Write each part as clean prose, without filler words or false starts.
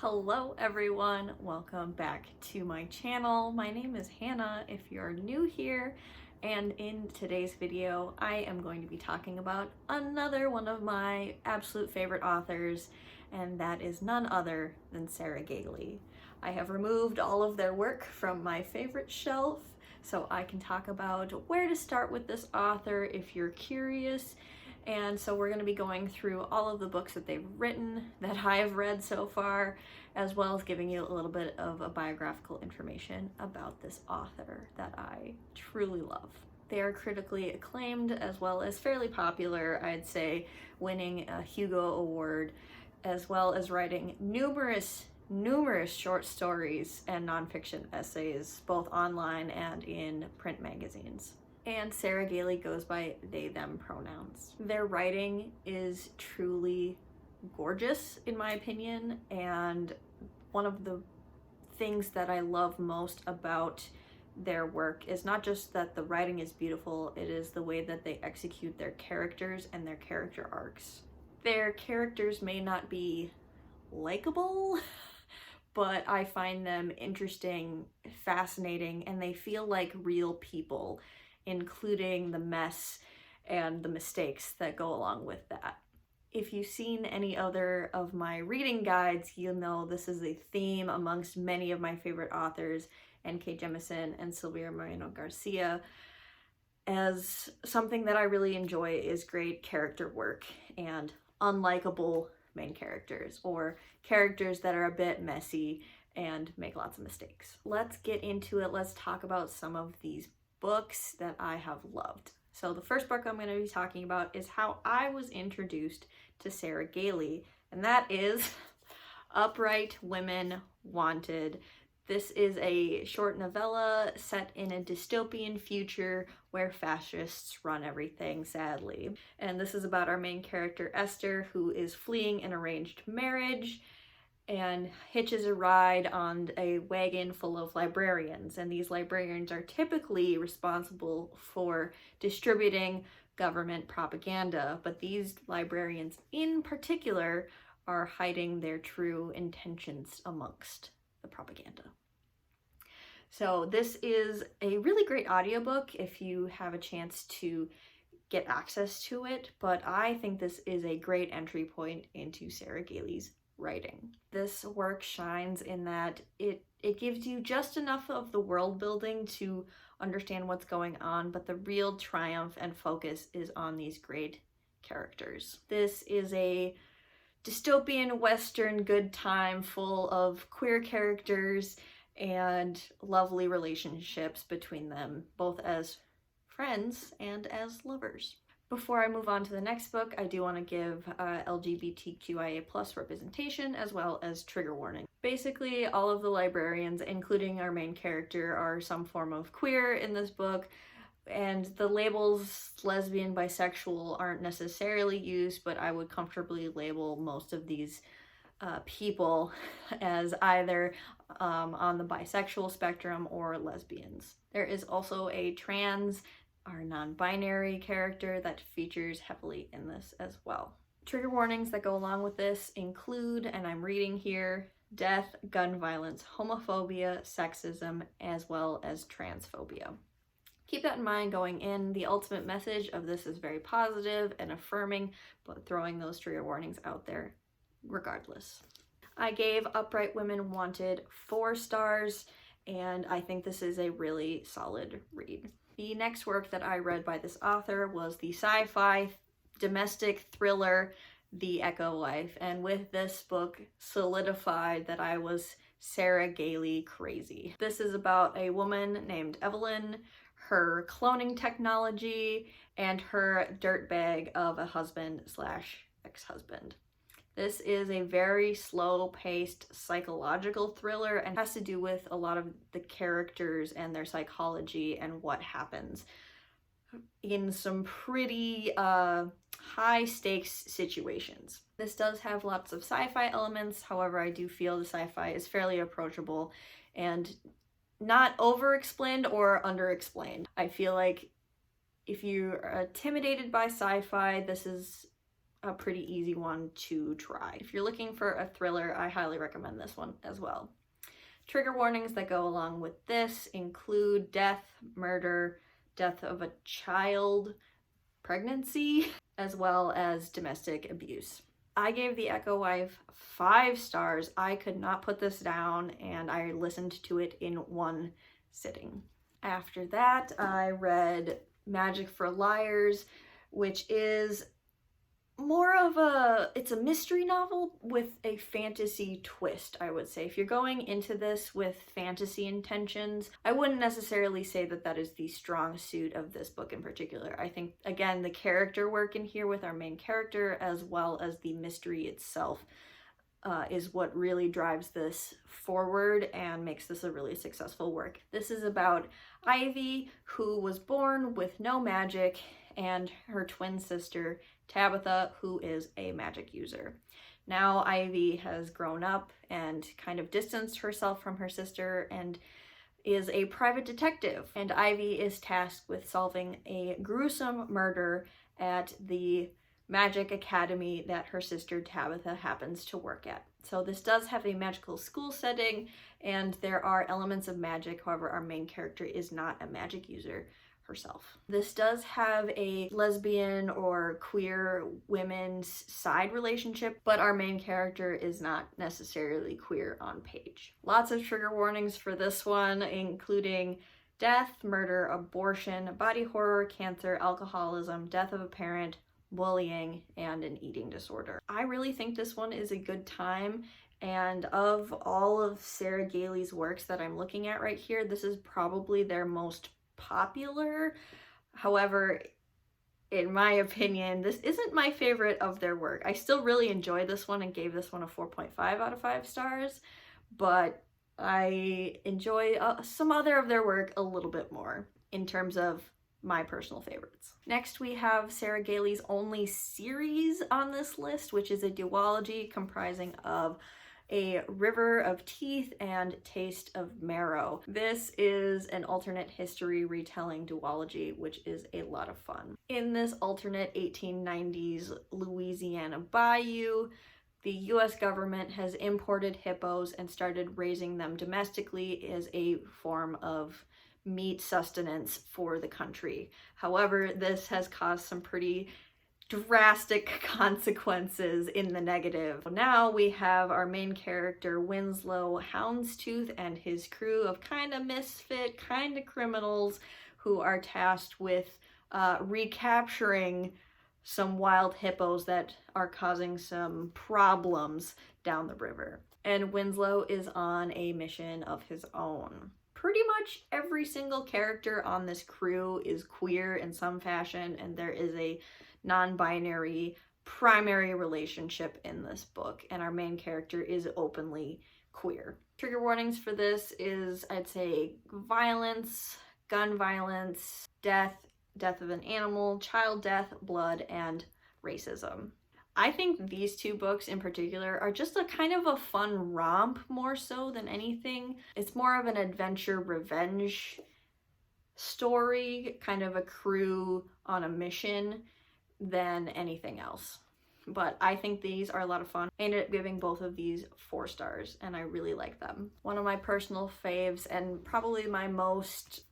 Hello everyone, welcome back to my channel. My name is Hannah if you're new here, and in today's video I am going to be talking about another one of my absolute favorite authors, and that is none other than Sarah Gailey. I have removed all of their work from my favorite shelf so I can talk about where to start with this author if you're curious. And so we're going to be going through all of the books that they've written that I have read so far, as well as giving you a little bit of a biographical information about this author that I truly love. They are critically acclaimed as well as fairly popular, I'd say, winning a Hugo Award, as well as writing numerous short stories and nonfiction essays, both online and in print magazines. And Sarah Gailey goes by they, them pronouns. Their writing is truly gorgeous, in my opinion, and one of the things that I love most about their work is not just that the writing is beautiful, it is the way that they execute their characters and their character arcs. Their characters may not be likable, but I find them interesting, fascinating, and they feel like real people, including the mess and the mistakes that go along with that. If you've seen any other of my reading guides, you'll know this is a theme amongst many of my favorite authors, N.K. Jemisin and Silvia Moreno-Garcia. As something that I really enjoy is great character work and unlikable main characters, or characters that are a bit messy and make lots of mistakes. Let's get into it. Let's talk about some of these books that I have loved. So the first book I'm going to be talking about is how I was introduced to Sarah Gailey, and that is Upright Women Wanted. This is a short novella set in a dystopian future where fascists run everything, sadly. And this is about our main character, Esther, who is fleeing an arranged marriage and hitches a ride on a wagon full of librarians. And these librarians are typically responsible for distributing government propaganda, but these librarians in particular are hiding their true intentions amongst the propaganda. So this is a really great audiobook if you have a chance to get access to it, but I think this is a great entry point into Sarah Gailey's writing. This work shines in that it gives you just enough of the world building to understand what's going on, but the real triumph and focus is on these great characters. This is a dystopian Western good time full of queer characters and lovely relationships between them, both as friends and as lovers. Before I move on to the next book, I do want to give LGBTQIA+ representation as well as trigger warning. Basically, all of the librarians, including our main character, are some form of queer in this book, and the labels lesbian, bisexual aren't necessarily used, but I would comfortably label most of these people as either on the bisexual spectrum or lesbians. There is also a trans or non-binary character that features heavily in this as well. Trigger warnings that go along with this include, and I'm reading here, death, gun violence, homophobia, sexism, as well as transphobia. Keep that in mind going in. The ultimate message of this is very positive and affirming, but throwing those trigger warnings out there regardless. I gave Upright Women Wanted 4 stars, and I think this is a really solid read. The next work that I read by this author was the sci-fi domestic thriller The Echo Wife, and with this book solidified that I was Sarah Gailey crazy. This is about a woman named Evelyn, her cloning technology, and her dirtbag of a husband slash ex-husband. This is a very slow-paced psychological thriller and has to do with a lot of the characters and their psychology and what happens in some pretty high-stakes situations. This does have lots of sci-fi elements, however I do feel the sci-fi is fairly approachable and not over-explained or under-explained. I feel like if you are intimidated by sci-fi, this is a pretty easy one to try. If you're looking for a thriller, I highly recommend this one as well. Trigger warnings that go along with this include death, murder, death of a child, pregnancy, as well as domestic abuse. I gave The Echo Wife 5 stars. I could not put this down, and I listened to it in one sitting. After that, I read Magic for Liars, which is more of it's a mystery novel with a fantasy twist, I would say. If you're going into this with fantasy intentions, I wouldn't necessarily say that that is the strong suit of this book in particular. I think, again, the character work in here with our main character, as well as the mystery itself, is what really drives this forward and makes this a really successful work. This is about Ivy, who was born with no magic, and her twin sister, Tabitha, who is a magic user. Now Ivy has grown up and kind of distanced herself from her sister and is a private detective. And Ivy is tasked with solving a gruesome murder at the magic academy that her sister Tabitha happens to work at. So this does have a magical school setting, and there are elements of magic. However, our main character is not a magic user herself. This does have a lesbian or queer women's side relationship, but our main character is not necessarily queer on page. Lots of trigger warnings for this one, including death, murder, abortion, body horror, cancer, alcoholism, death of a parent, bullying, and an eating disorder. I really think this one is a good time, and of all of Sarah Gailey's works that I'm looking at right here, this is probably their most popular. However, in my opinion, this isn't my favorite of their work. I still really enjoy this one and gave this one a 4.5 out of 5 stars, but I enjoy some other of their work a little bit more in terms of my personal favorites. Next, we have Sarah Gailey's only series on this list, which is a duology comprising of A River of Teeth and Taste of Marrow. This is an alternate history retelling duology, which is a lot of fun. In this alternate 1890s Louisiana bayou, the US government has imported hippos and started raising them domestically as a form of meat sustenance for the country. However, this has caused some pretty drastic consequences in the negative. Now we have our main character Winslow Houndstooth and his crew of kind of misfit, kind of criminals who are tasked with recapturing some wild hippos that are causing some problems down the river. And Winslow is on a mission of his own. Pretty much every single character on this crew is queer in some fashion, and there is a non-binary primary relationship in this book, and our main character is openly queer. Trigger warnings for this is, I'd say, violence, gun violence, death of an animal, child death, blood, and racism. I think these two books in particular are just a kind of a fun romp more so than anything. It's more of an adventure revenge story, kind of a crew on a mission than anything else. But I think these are a lot of fun. I ended up giving both of these 4 stars, and I really like them. One of my personal faves and probably my most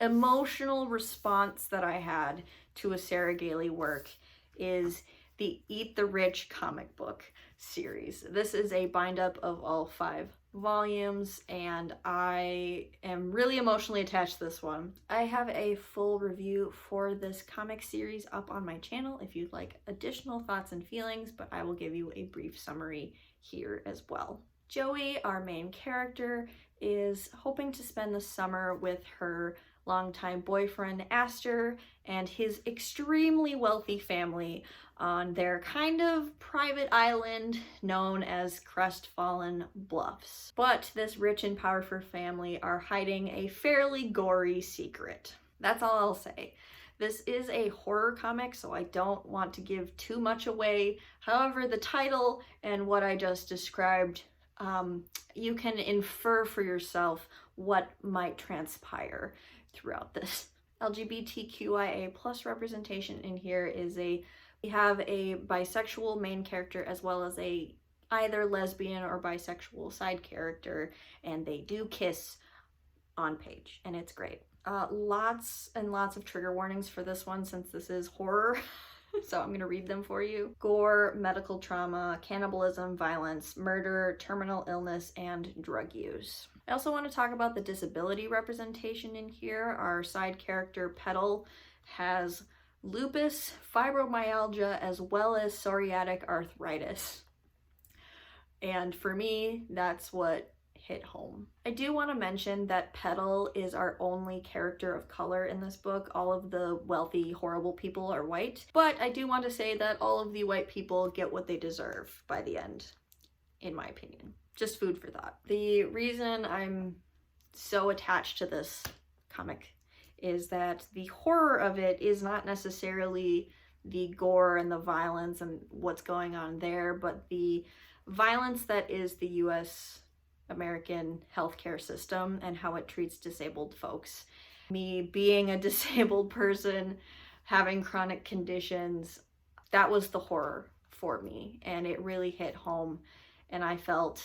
emotional response that I had to a Sarah Gailey work is the Eat the Rich comic book series. This is a bind-up of all 5 volumes, and I am really emotionally attached to this one. I have a full review for this comic series up on my channel if you'd like additional thoughts and feelings, but I will give you a brief summary here as well. Joey, our main character, is hoping to spend the summer with her longtime boyfriend Astor and his extremely wealthy family on their kind of private island known as Crestfallen Bluffs. But this rich and powerful family are hiding a fairly gory secret. That's all I'll say. This is a horror comic, so I don't want to give too much away. However, the title and what I just described, you can infer for yourself what might transpire throughout this. LGBTQIA+ representation in here is a We have a bisexual main character as well as a either lesbian or bisexual side character, and they do kiss on page, and it's great. Lots and lots of trigger warnings for this one since this is horror. So I'm going to read them for you. Gore, medical trauma, cannibalism, violence, murder, terminal illness, and drug use. I also want to talk about the disability representation in here. Our side character, Petal, has lupus, fibromyalgia, as well as psoriatic arthritis. And for me, that's what hit home. I do want to mention that Petal is our only character of color in this book. All of the wealthy, horrible people are white. But I do want to say that all of the white people get what they deserve by the end, in my opinion. Just food for thought. The reason I'm so attached to this comic is that the horror of it is not necessarily the gore and the violence and what's going on there, but the violence that is the US American healthcare system and how it treats disabled folks. Me being a disabled person, having chronic conditions, that was the horror for me, and it really hit home, and I felt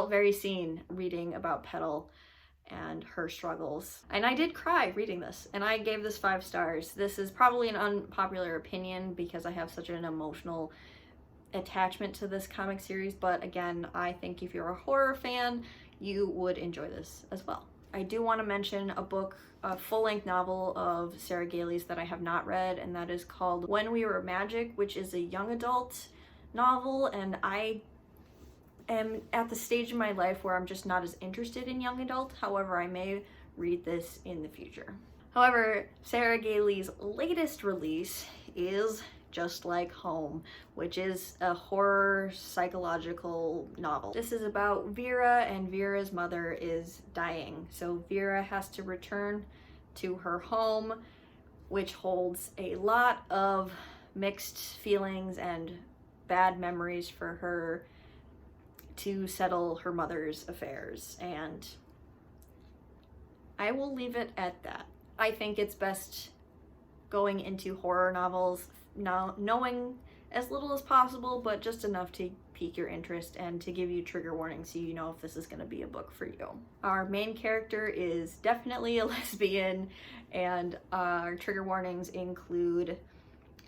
very seen reading about Petal and her struggles. And I did cry reading this, and I gave this 5 stars. This is probably an unpopular opinion because I have such an emotional attachment to this comic series, but again, I think if you're a horror fan, you would enjoy this as well. I do want to mention a full-length novel of Sarah Gailey's that I have not read, and that is called When We Were Magic, which is a young adult novel, and I am at the stage in my life where I'm just not as interested in young adult. However, I may read this in the future. However, Sarah Gailey's latest release is Just Like Home, which is a horror psychological novel. This is about Vera, and Vera's mother is dying. So Vera has to return to her home, which holds a lot of mixed feelings and bad memories for her to settle her mother's affairs. And I will leave it at that. I think it's best going into horror novels now knowing as little as possible, but just enough to pique your interest and to give you trigger warnings so you know if this is going to be a book for you. Our main character is definitely a lesbian, and our trigger warnings include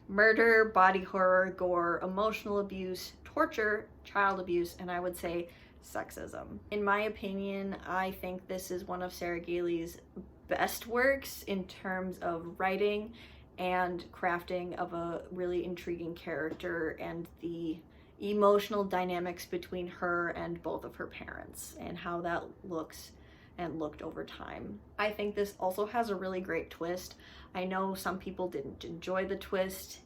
murder, body horror, gore, emotional abuse, torture, child abuse, and I would say sexism. In my opinion, I think this is one of Sarah Gailey's best works in terms of writing and crafting of a really intriguing character and the emotional dynamics between her and both of her parents and how that looks and looked over time. I think this also has a really great twist. I know some people didn't enjoy the twist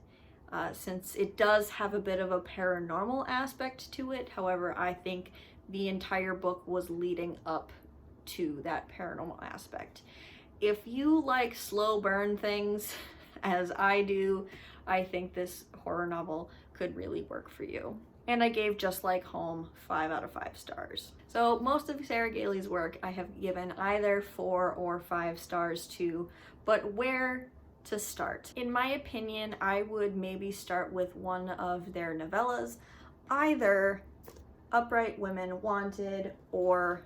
since it does have a bit of a paranormal aspect to it. However, I think the entire book was leading up to that paranormal aspect. If you like slow burn things, as I do, I think this horror novel could really work for you. And I gave Just Like Home 5 out of 5 stars. So most of Sarah Gailey's work I have given either 4 or 5 stars to, but where to start? In my opinion, I would maybe start with one of their novellas, either Upright Women Wanted or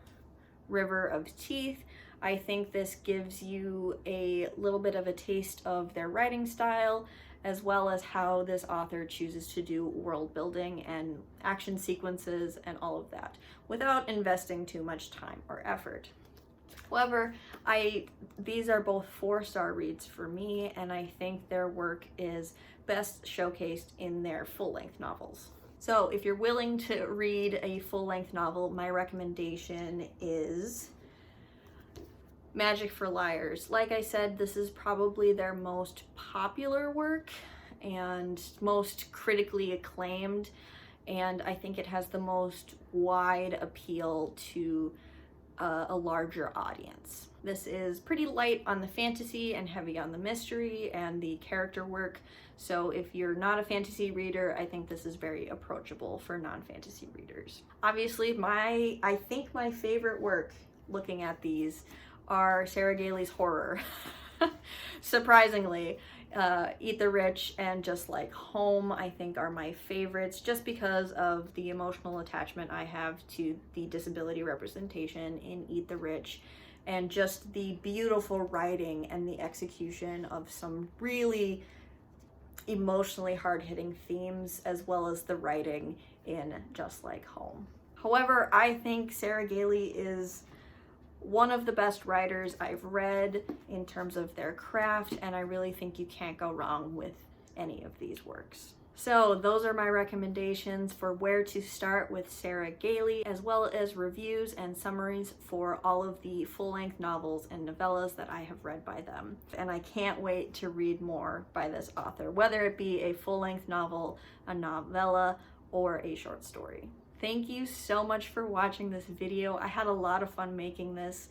River of Teeth. I think this gives you a little bit of a taste of their writing style, as well as how this author chooses to do world building and action sequences and all of that, without investing too much time or effort. However, these are both 4-star reads for me, and I think their work is best showcased in their full-length novels. So if you're willing to read a full-length novel, my recommendation is Magic for Liars. Like I said, this is probably their most popular work and most critically acclaimed, and I think it has the most wide appeal to a larger audience. This is pretty light on the fantasy and heavy on the mystery and the character work, so if you're not a fantasy reader, I think this is very approachable for non-fantasy readers. Obviously, I think my favorite work looking at these are Sarah Gailey's horror. Surprisingly, Eat the Rich and Just Like Home, I think, are my favorites just because of the emotional attachment I have to the disability representation in Eat the Rich, and just the beautiful writing and the execution of some really emotionally hard-hitting themes, as well as the writing in Just Like Home. However, I think Sarah Gailey is one of the best writers I've read in terms of their craft, and I really think you can't go wrong with any of these works. So those are my recommendations for where to start with Sarah Gailey, as well as reviews and summaries for all of the full-length novels and novellas that I have read by them. And I can't wait to read more by this author, whether it be a full-length novel, a novella, or a short story. Thank you so much for watching this video. I had a lot of fun making this,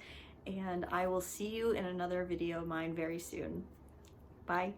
and I will see you in another video of mine very soon. Bye.